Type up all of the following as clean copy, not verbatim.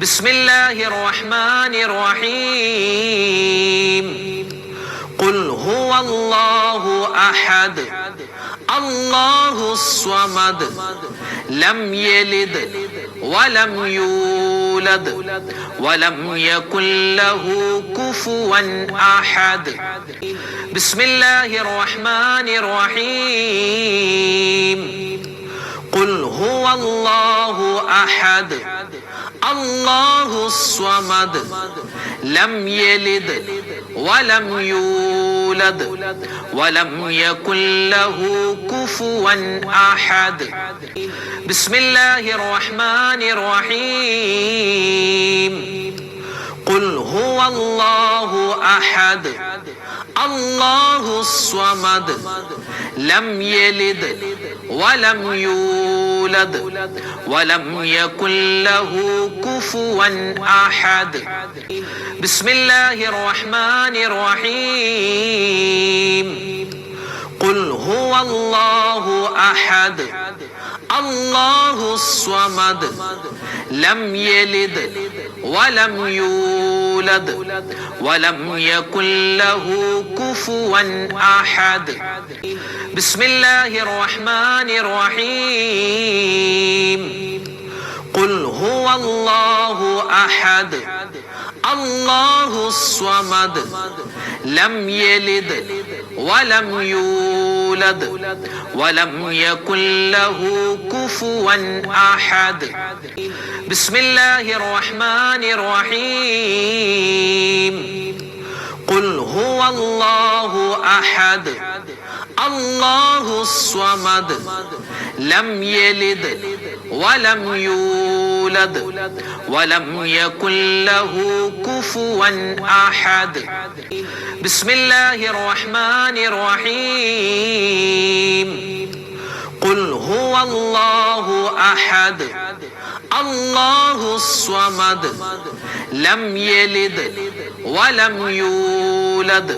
بسم الله الرحمن الرحيم قل هو الله أحد الله الصمد لم يلد ولم يولد ولم يكن له كفوا أحد بسم الله الرحمن الرحيم قل هو الله أحد الله الصمد لم يلد ولم يولد ولم يكن له كفوا أحد بسم الله الرحمن الرحيم قل هو الله أحد الله الصمد لم يلد ولم يولد ولم يكن له كفوا أحد بسم الله الرحمن الرحيم قل هو الله أحد الله الصمد لم يلد ولم يولد ولم يكن له كفوا أحد بسم الله الرحمن الرحيم قل هو الله أحد الله الصمد لم يلد ولم يولد ولم يكن له كفوا أحد بسم الله الرحمن الرحيم قل هو الله أحد الله الصمد لم يلد ولم يولد ولم يكن له كفوا أحد بسم الله الرحمن الرحيم قل هو الله أحد الله الصمد لم يلد ولم يولد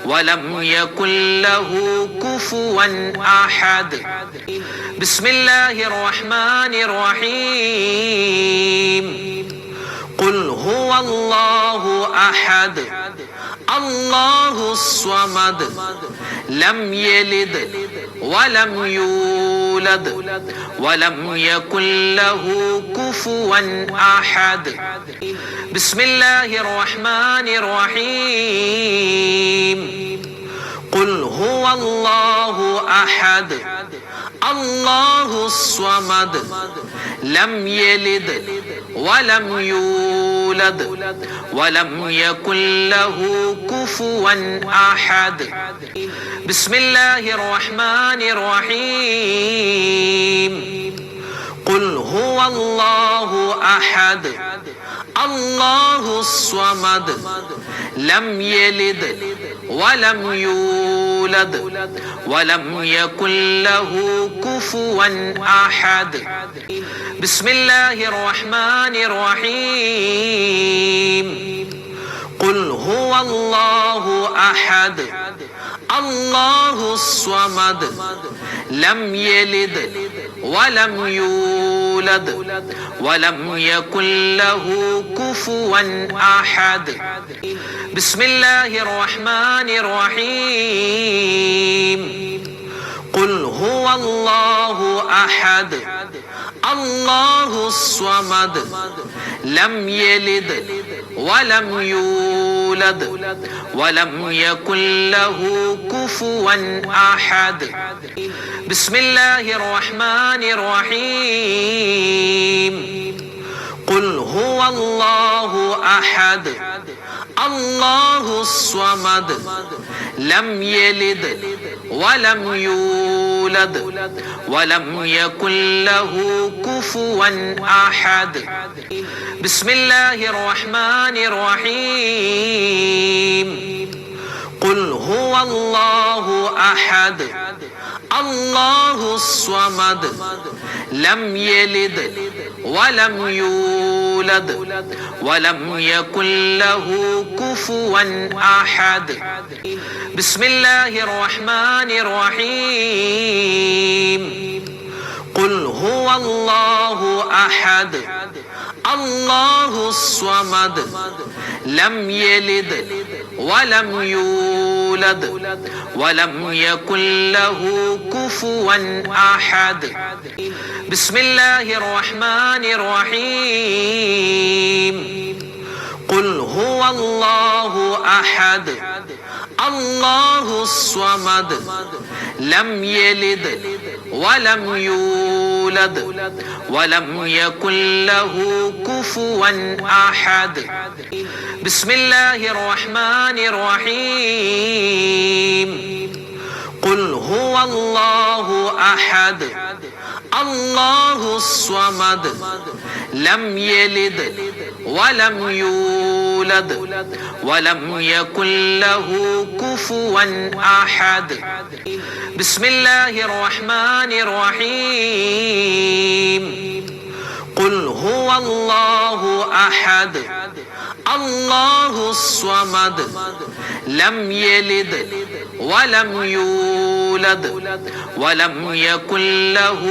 ولم يكن له كفوا أحد بسم الله الرحمن الرحيم قل هو الله أحد الله الصمد لم يلد ولم يولد ولم يكن له كفوا أحد بسم الله الرحمن الرحيم قل هو الله أحد الله الصمد لم يلد ولم يولد ولم يكن له كفوا أحد بسم الله الرحمن الرحيم قل هو الله أحد الله الصمد لم يلد ولم يولد ولم يكن له كفوا أحد بسم الله الرحمن الرحيم قل هو الله أحد الله الصمد لم يلد ولم يولد ولم يكن له كفوا أحد بسم الله الرحمن الرحيم قل هو الله أحد الله الصمد لم يلد ولم يولد ولم يكن له كفوا أحد بسم الله الرحمن الرحيم قل هو الله أحد الله الصمد لم يلد ولم يولد ولم يكن له كفوا أحد بسم الله الرحمن الرحيم قل هو الله أحد الله الصمد لم يلد ولم يولد ولم يكن له كفوا أحد بسم الله الرحمن الرحيم قل هو الله أحد الله الصمد لم يلد ولم يولد ولم يكن له كفوا أحد بسم الله الرحمن الرحيم قل هو الله أحد الله الصمد لم يلد ولم يولد ولم يكن له كفوا أحد بسم الله الرحمن الرحيم قل هو الله أحد الله الصمد لم يلد ولم يولد ولم يكن له كفوا أحد بسم الله الرحمن الرحيم قل هو الله أحد الله الصمد لم يلد ولم يولد ولم يكن له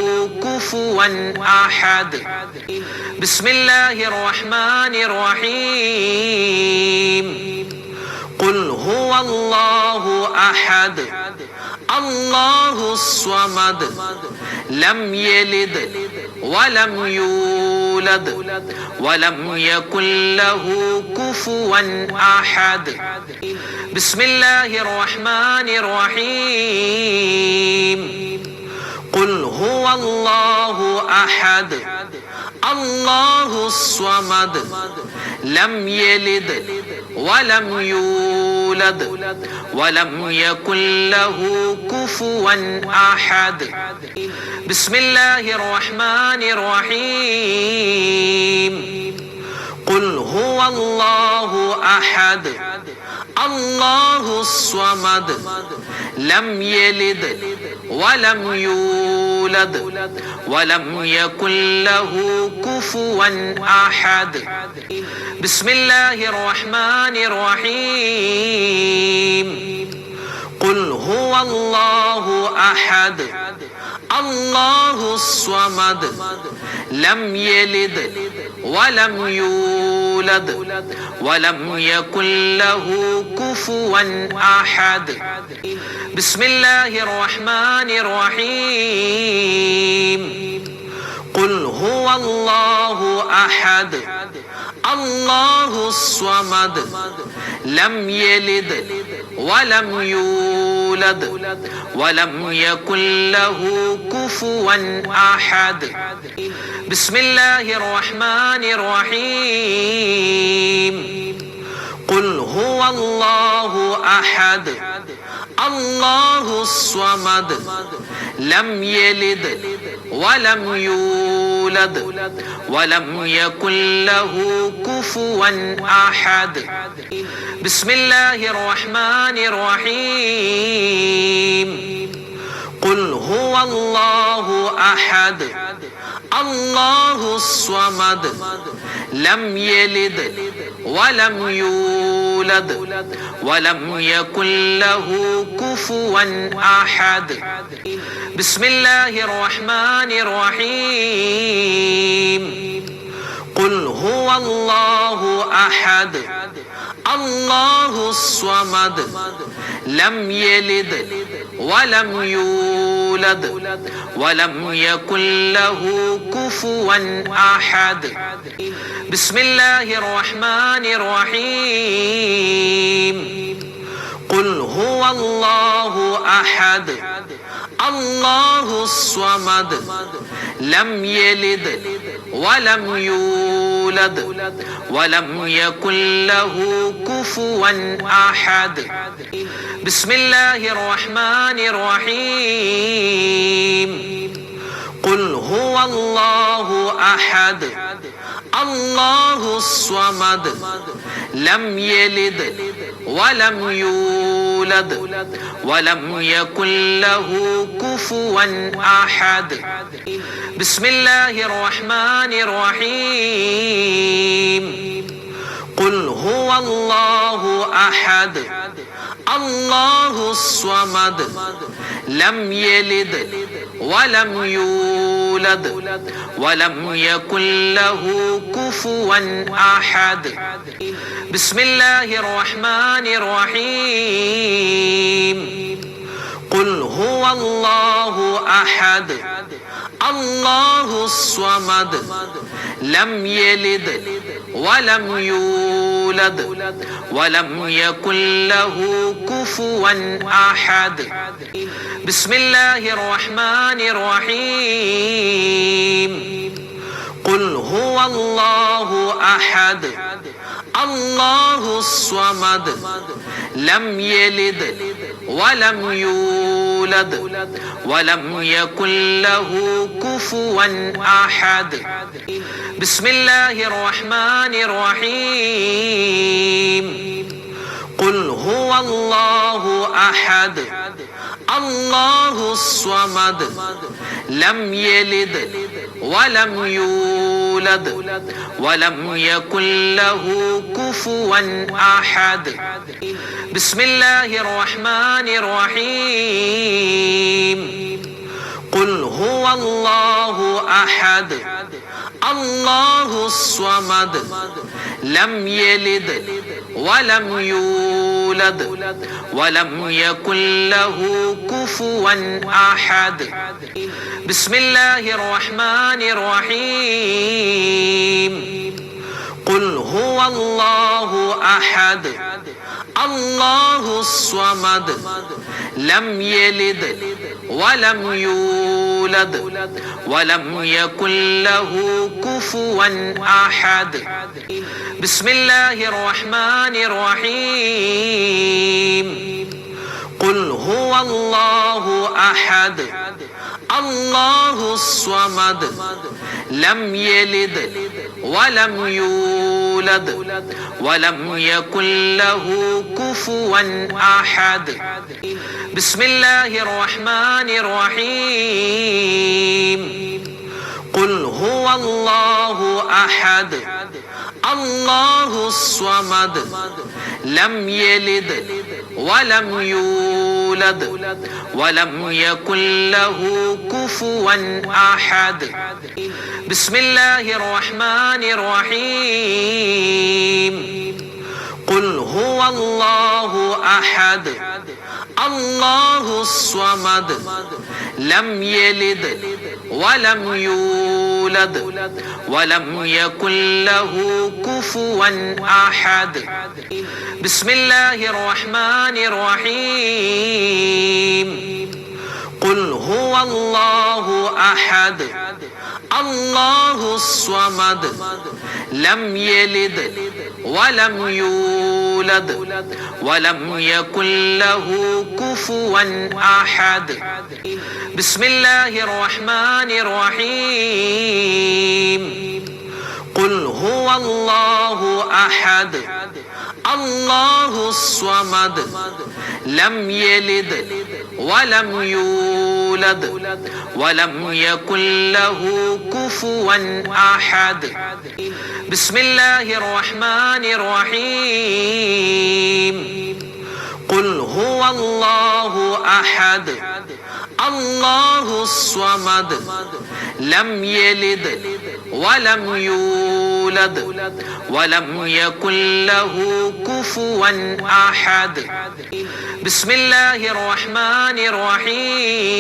كفوا أحد بسم الله الرحمن الرحيم قل هو الله أحد الله الصمد لم يلد ولم يولد ولم يكن له كفوا أحد بسم الله الرحمن الرحيم قل هو الله أحد الله الصمد لم يلد ولم يولد ولم يكن له كفوا أحد بسم الله الرحمن الرحيم قل هو الله أحد الله الصمد لم يلد ولم يولد ولم يكن له كفوا أحد بسم الله الرحمن الرحيم قل هو الله أحد الله الصمد لم يلد ولم يولد ولم يكن له كفوا أحد بسم الله الرحمن الرحيم قل هو الله أحد الله الصمد لم يلد ولم يولد ولم يكن له كفوا أحد بسم الله الرحمن الرحيم قل هو الله أحد الله الصمد لم يلد ولم يولد ولم يكن له كفوا أحد بسم الله الرحمن الرحيم قل هو الله أحد الله الصمد لم يلد ولم يولد ولم يكن له كفوا أحد بسم الله الرحمن الرحيم قل هو الله أحد الله الصمد لم يلد ولم يولد ولم يكن له كفوا أحد بسم الله الرحمن الرحيم قل هو الله أحد الله الصمد لم يلد ولم يولد ولم يكن له كفوا أحد بسم الله الرحمن الرحيم قل هو الله أحد الله الصمد لم يلد ولم يولد ولم يكن له كفوا أحد بسم الله الرحمن الرحيم قل هو الله أحد الله الصمد لم يلد ولم يولد يولد ولم يكن له كفوا أحد بسم الله الرحمن الرحيم قل هو الله أحد الله الصمد لم يلد ولم يولد ولم يكن له كفوا أحد بسم الله الرحمن الرحيم قل هو الله أحد الله الصمد لم يلد ولم يولد ولم يكن له كفوا أحد بسم الله الرحمن الرحيم قل هو الله أحد الله الصمد لم يلد ولم يولد ولم يكن له كفوا أحد بسم الله الرحمن الرحيم قل هو الله أحد الله الصمد لم يلد ولم يولد ولم يكن له كفوا أحد بسم الله الرحمن الرحيم قل هو الله أحد الله الصمد لم يلد ولم يولد ولم يكن له كفوا أحد بسم الله الرحمن الرحيم قل هو الله أحد الله الصمد لم يلد ولم يولد ولم يكن له كفوا أحد بسم الله الرحمن الرحيم قل هو الله أحد الله الصمد لم يلد ولم يولد ولم يكن له كفوا أحد بسم الله الرحمن الرحيم قل هو الله أحد الله الصمد لم يلد ولم يولد ولم يكن له كفوا أحد بسم الله الرحمن الرحيم قل هو الله أحد الله الصمد لم يلد ولم يولد ولم يكن له كفوا أحد بسم الله الرحمن الرحيم قل هو الله أحد الله الصمد لم يلد ولم يولد ولم يكن له كفوا أحد بسم الله الرحمن الرحيم قل هو الله أحد الله الصمد لم يلد ولم يولد ولم يكن له كفوا أحد بسم الله الرحمن الرحيم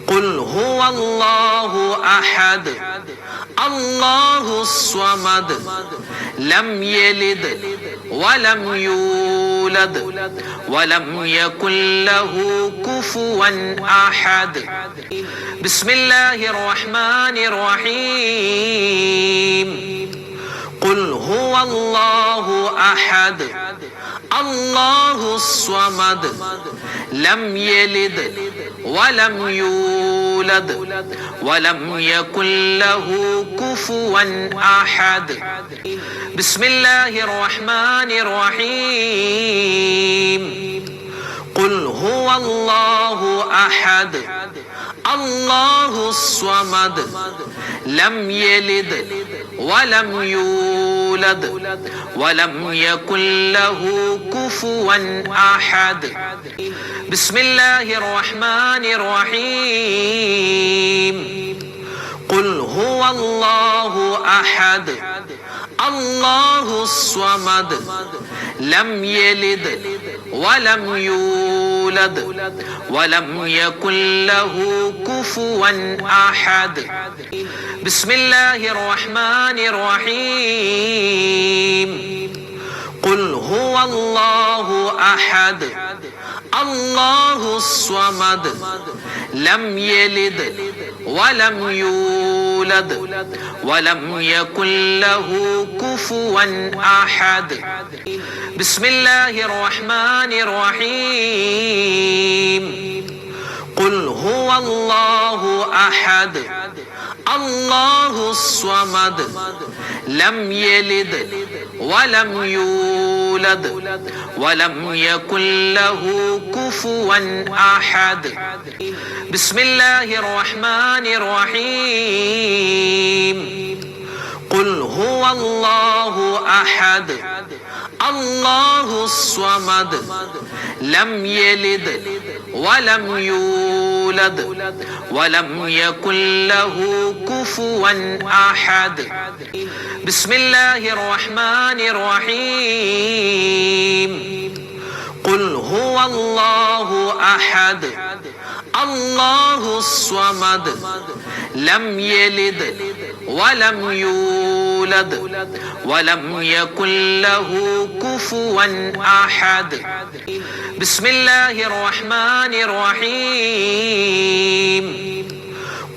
قل هو الله أحد الله الصمد لم يلد ولم يولد ولم يكن له كفوا أحد بسم الله الرحمن الرحيم قل هو الله أحد الله الصمد لم يلد ولم يولد ولم يكن له كفوا أحد بسم الله الرحمن الرحيم قل هو الله أحد الله الصمد لم يلد ولم يولد ولم يكن له كفوا أحد بسم الله الرحمن الرحيم قل هو الله أحد الله الصمد لم يلد ولم يولد ولم يكن له كفوا أحد بسم الله الرحمن الرحيم قل هو الله أحد الله الصمد لم يلد ولم يولد ولم يكن له كفوا أحد بسم الله الرحمن الرحيم قل هو الله أحد الله الصمد لم يلد ولم يولد ولم يكن له كفوا أحد بسم الله الرحمن الرحيم قل هو الله أحد الله الصمد لم يلد ولم يولد ولم يكن له كفوا أحد بسم الله الرحمن الرحيم قل هو الله أحد الله الصمد لم يلد ولم يولد ولم يكن له كفوا أحد بسم الله الرحمن الرحيم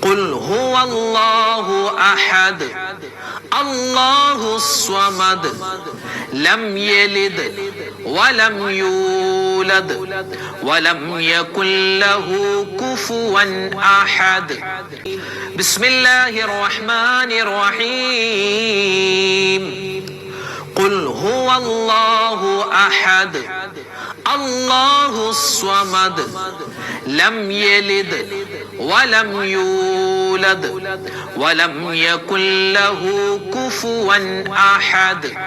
قل هو الله أحد الله الصمد لم يلد ولم يولد ولم يكن له كفوا أحد بسم الله الرحمن الرحيم قل هو الله أحد الله الصمد لم يلد ولم يولد ولم يكن له كفوا أحد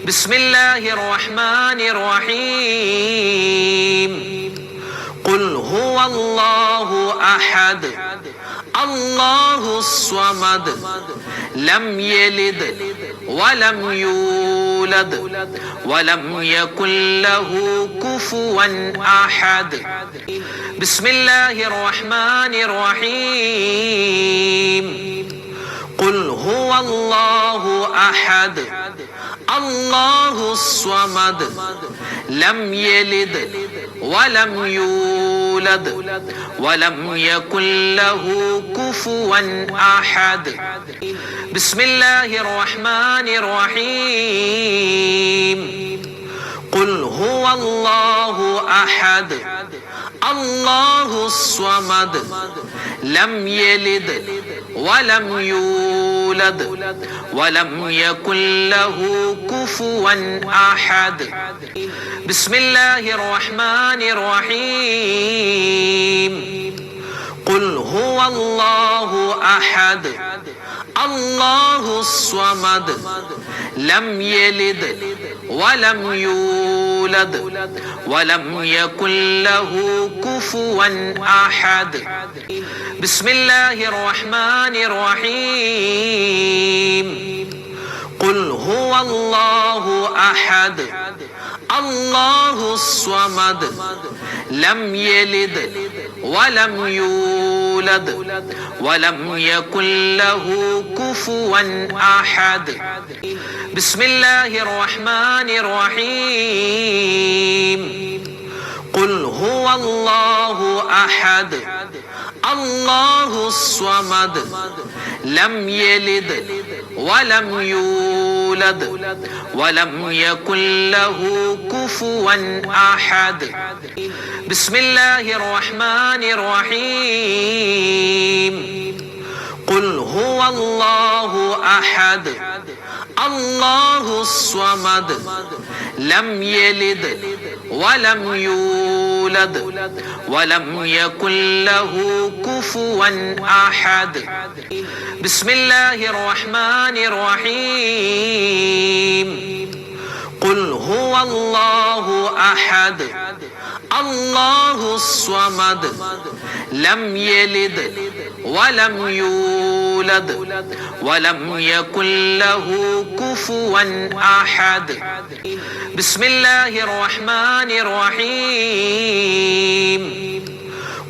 بسم الله الرحمن الرحيم قل هو الله أحد الله الصمد لم يلد ولم يولد ولم يكن له كفوا أحد بسم الله الرحمن الرحيم قل هو الله أحد الله الصمد لم يلد ولم يولد ولم يكن له كفوا أحد بسم الله الرحمن الرحيم قل هو الله أحد الله الصمد لم يلد ولم يولد ولم يكن له كفوا أحد بسم الله الرحمن الرحيم قل هو الله أحد الله الصمد لم يلد ولم يولد ولم يكن له كفوا أحد بسم الله الرحمن الرحيم قل هو الله أحد الله الصمد لم يلد ولم يولد ولم يكن له كفوا أحد بسم الله الرحمن الرحيم قل هو الله أحد الله الصمد لم يلد ولم يولد ولم يكن له كفوا أحد بسم الله الرحمن الرحيم قل هو الله أحد الله الصمد لم يلد ولم يولد يولد ولم يكن له كفوا أحد بسم الله الرحمن الرحيم قل هو الله أحد الله الصمد لم يلد ولم يولد ولم يكن له كفوا أحد بسم الله الرحمن الرحيم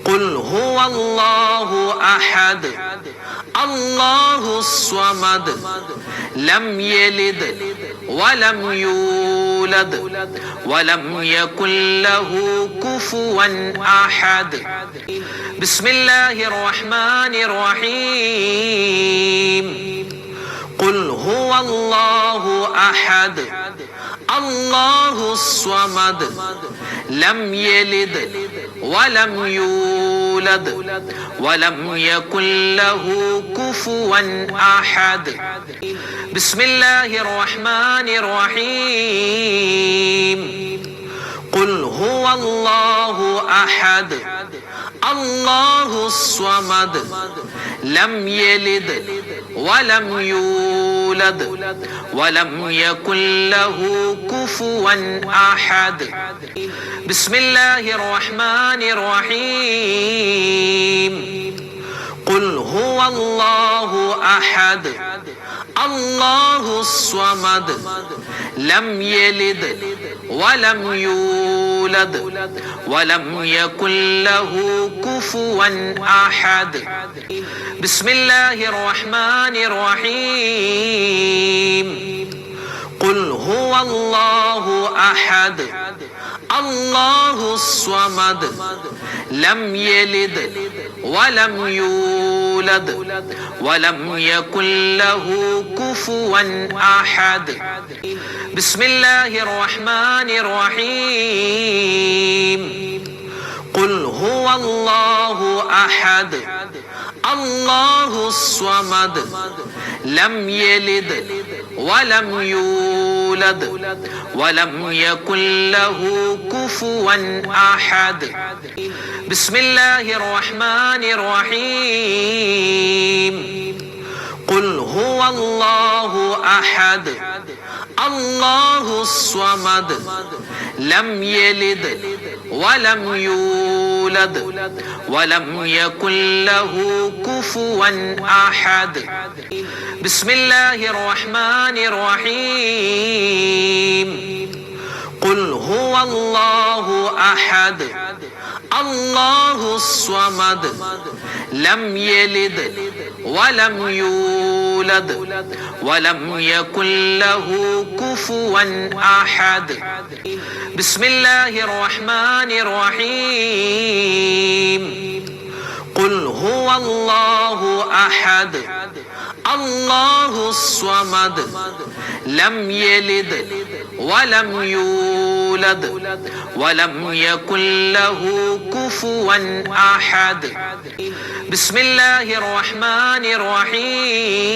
قل هو الله أحد الله الصمد لم يلد ولم يولد ولم يكن له كفوا أحد بسم الله الرحمن الرحيم قل هو الله أحد الله الصمد لم يلد ولم يولد ولم يكن له كفوا أحد بسم الله الرحمن الرحيم قل هو الله أحد الله الصمد لم يلد ولم يولد ولم يكن له كفوا أحد بسم الله الرحمن الرحيم قل هو الله أحد الله الصمد لم يلد ولم يولد ولم يكن له كفوا أحد بسم الله الرحمن الرحيم قل هو الله أحد الله الصمد لم يلد ولم يولد ولم يكن له كفوا أحد بسم الله الرحمن الرحيم قل هو الله أحد الله الصمد لم يلد ولم يولد ولم يكن له كفوا أحد بسم الله الرحمن الرحيم قل هو الله أحد الله الصمد لم يلد ولم يولد ولم يكن له كفوا أحد بسم الله الرحمن الرحيم قل هو الله أحد الله الصمد لم يلد ولم يولد ولم يكن له كفوا أحد بسم الله الرحمن الرحيم قل هو الله أحد الله الصمد لم يلد ولم يولد ولم يكن له كفوا أحد بسم الله الرحمن الرحيم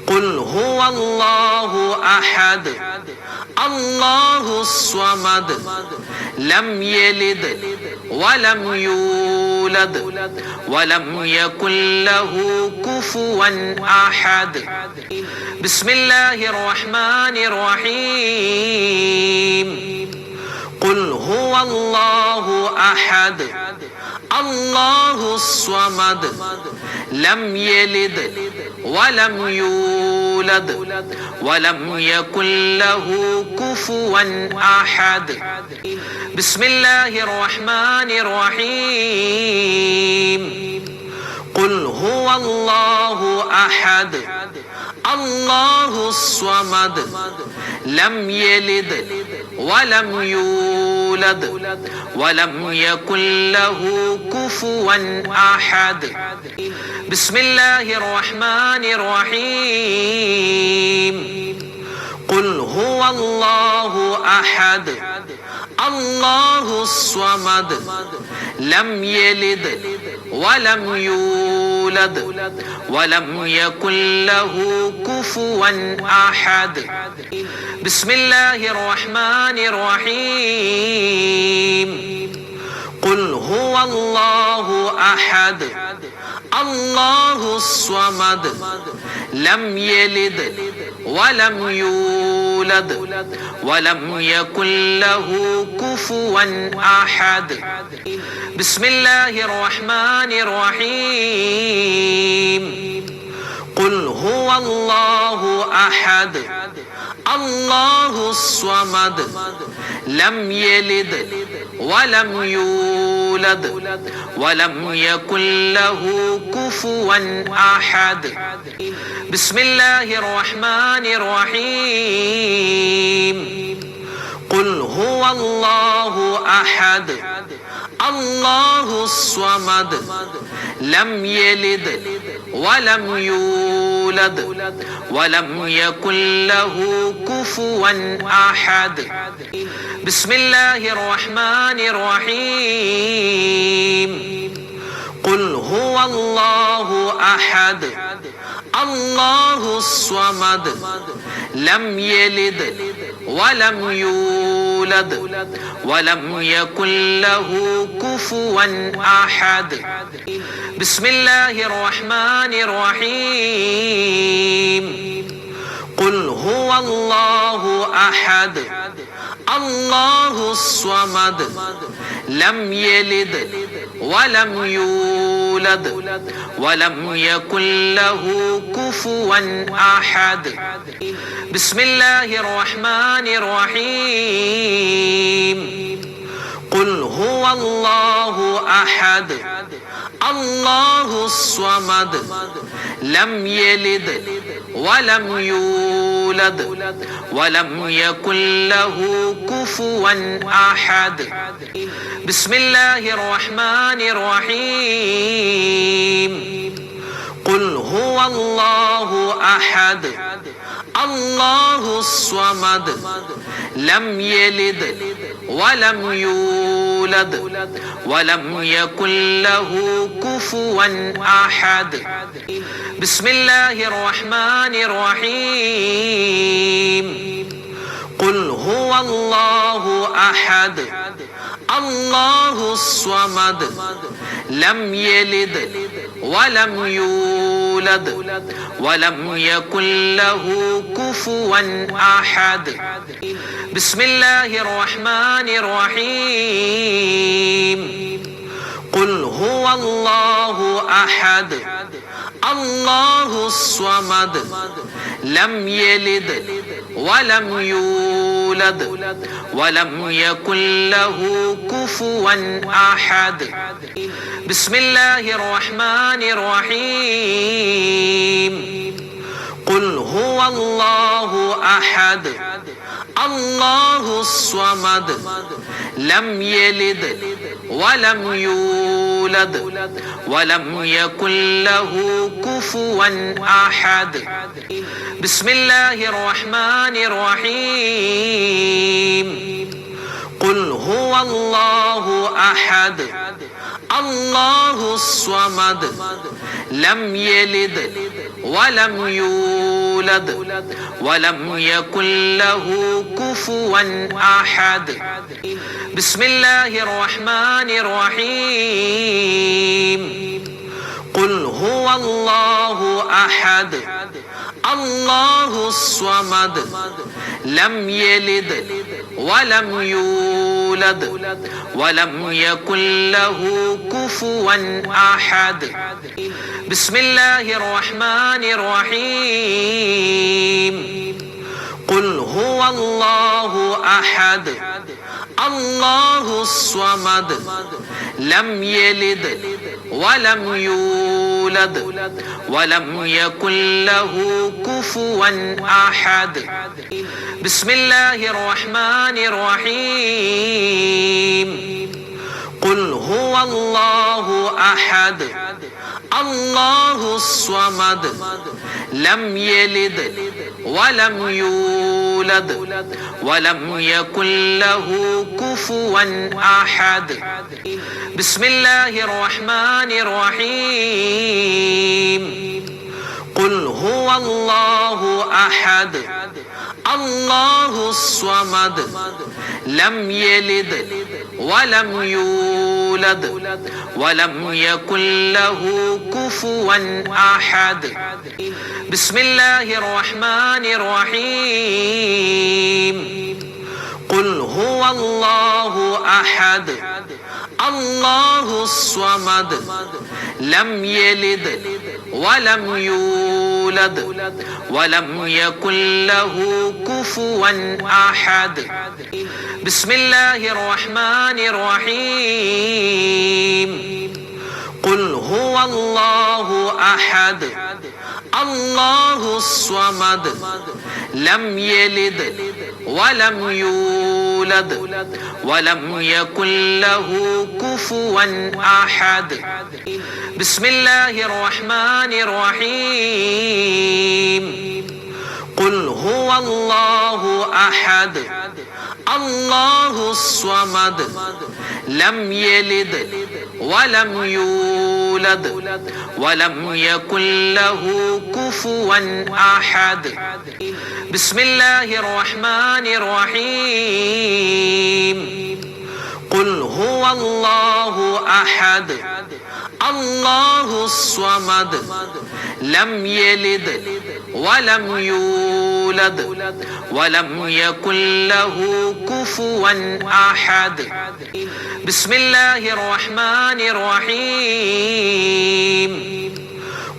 قل هو الله أحد الله الصمد لم يلد ولم يولد ولم يكن له كفوا أحد بسم الله الرحمن الرحيم قل هو الله أحد الله الصمد لم يلد ولم يولد ولم يكن له كفوا أحد بسم الله الرحمن الرحيم قل هو الله أحد الله الصمد لم يلد ولم يولد ولم يكن له كفوا أحد بسم الله الرحمن الرحيم قل هو الله أحد الله الصمد لم يلد ولم يولد يولد ولم يكن له كفوا أحد بسم الله الرحمن الرحيم قل هو الله أحد الله الصمد لم يلد ولم يولد ولم يكن له كفوا أحد بسم الله الرحمن الرحيم قل هو الله أحد الله الصمد لم يلد ولم يولد ولم يكن له كفوا أحد بسم الله الرحمن الرحيم قل هو الله أحد الله الصمد لم يلد ولم يولد ولم يكن له كفوا أحد بسم الله الرحمن الرحيم قل هو الله أحد الله الصمد لم يلد ولم يولد ولم يكن له كفوا أحد بسم الله الرحمن الرحيم قل هو الله أحد الله الصمد لم يلد ولم يولد ولم يكن له كفوا أحد بسم الله الرحمن الرحيم قل هو الله أحد الله الصمد لم يلد ولم يولد ولم يكن له كفوا أحد بسم الله الرحمن الرحيم قل هو الله أحد الله الصمد لم يلد ولم يولد ولم يكن له كفوا أحد بسم الله الرحمن الرحيم قل هو الله أحد الله الصمد لم يلد ولم يولد ولم يكن له كفوا أحد بسم الله الرحمن الرحيم قل هو الله أحد الله الصمد لم يلد ولم يولد ولم يكن له كفوا أحد بسم الله الرحمن الرحيم قل هو الله أحد الله الصمد لم يلد ولم يولد ولم يكن له كفوا أحد بسم الله الرحمن الرحيم قل هو الله أحد الله الصمد لم يلد ولم يولد ولم يكن له كفوا أحد بسم الله الرحمن الرحيم قل هو الله أحد الله الصمد لم يلد ولم يولد ولم يكن له كفوا أحد بسم الله الرحمن الرحيم قل هو الله أحد الله الصمد لم يلد ولم يولد ولم يكن له كفوا أحد بسم الله الرحمن الرحيم قل هو الله أحد الله الصمد لم يلد ولم يولد يولد ولم يكن له كفوا أحد بسم الله الرحمن الرحيم قل هو الله أحد الله الصمد لم يلد ولم يولد ولم يكن له كفوا أحد بسم الله الرحمن الرحيم قل هو الله أحد الله الصمد لم يلد ولم يولد ولم يكن له كفوا أحد بسم الله الرحمن الرحيم قل هو الله أحد الله الصمد لم يلد ولم يولد ولم يكن له كفوا أحد بسم الله الرحمن الرحيم قل هو الله أحد الله الصمد لم يلد ولم يولد ولم يكن له كفوا أحد بسم الله الرحمن الرحيم قل هو الله أحد الله الصمد لم يلد ولم يولد ولم يكن له كفوا أحد بسم الله الرحمن الرحيم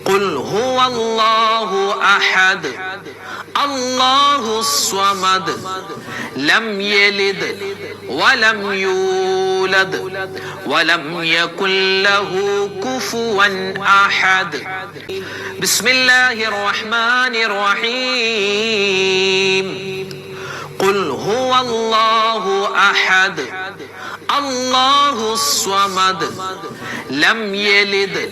قل هو الله أحد الله الصمد لم يلد ولم يولد ولم يكن له كفوا أحد بسم الله الرحمن الرحيم قل هو الله أحد الله الصمد لم يلد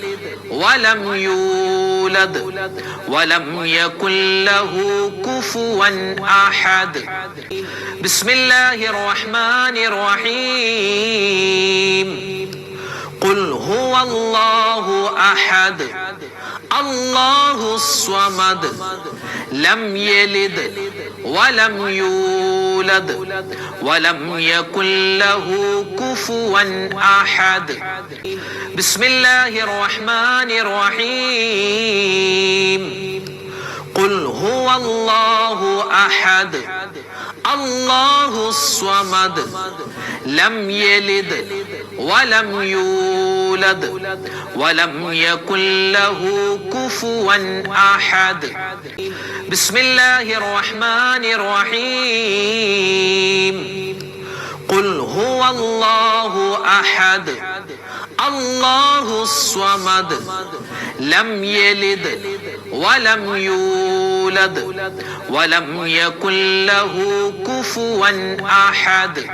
ولم يولد ولم يكن له كفوا أحد بسم الله الرحمن الرحيم قل هو الله أحد الله الصمد لم يلد ولم يولد ولم يكن له كفوا أحد بسم الله الرحمن الرحيم قل هو الله أحد الله الصمد لم يلد ولم يولد ولم يكن له كفوا أحد بسم الله الرحمن الرحيم قل هو الله أحد الله الصمد لم يلد ولم يولد ولم يكن له كفوا أحد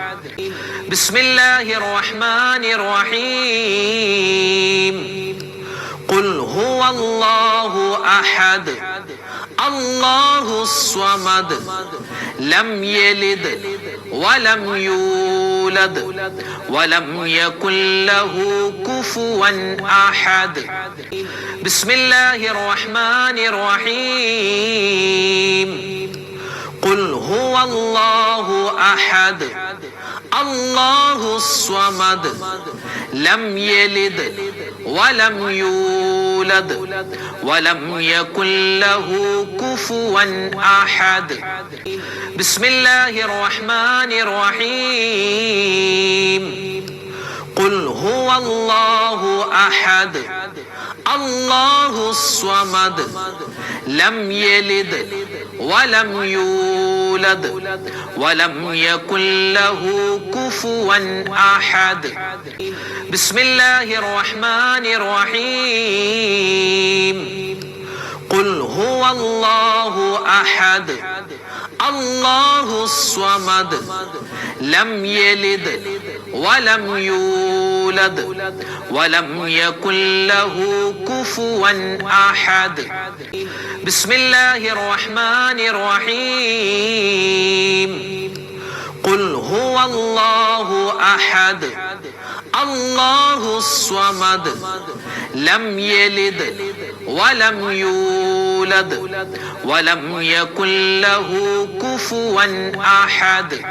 بسم الله الرحمن الرحيم قل هو الله أحد الله الصمد لم يلد ولم يولد ولم يكن له كفوا أحد بسم الله الرحمن الرحيم قل هو الله أحد الله الصمد لم يلد ولم يولد ولم يكن له كفوا أحد بسم الله الرحمن الرحيم قل هو الله أحد الله الصمد لم يلد ولم يولد ولم يكن له كفوا أحد بسم الله الرحمن الرحيم قل هو الله أحد الله الصمد لم يلد ولم يولد ولم يكن له كفوا أحد بسم الله الرحمن الرحيم الله أحد الله الصمد لم يلد ولم يولد ولم يكن له كفوا أحد